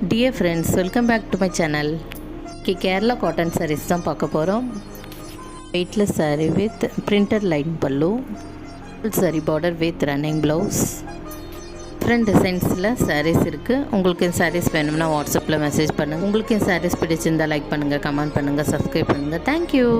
Dear friends, welcome back to my channel. Kerala cotton sarees தான் பார்க்க போகிறோம். Weightless saree with printed line pallu, full saree border with running blouse. Different designsல sarees இருக்கு. உங்களுக்கு இந்த sarees வேணும்னா வாட்ஸ்அப்பில் message பண்ணுங்கள். உங்களுக்கு இந்த sarees பிடிச்சிருந்தா லைக் பண்ணுங்கள், கமெண்ட் பண்ணுங்கள், சப்ஸ்கிரைப் பண்ணுங்கள். Thank you.